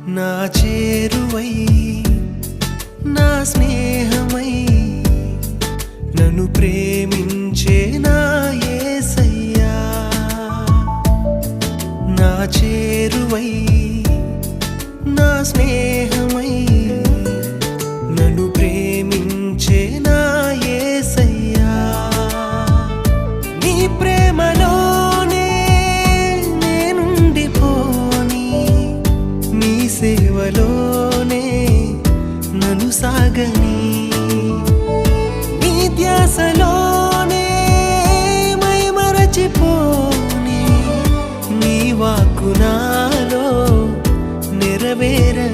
నా చేరువై నా స్నేహమై నన్ను ప్రేమించే నా యేసయ్యా నా చేరువై నా స్నేహమై నన్ను ప్రేమించే నా యేసయ్యా నీ ప్రేమలోనే నేనుండిపోని నీ సేవలోనే నన్ను సాగని నీ ధ్యాసలోనే మై మరచిపోని నీ వాక్కు నాలో నెరవేరని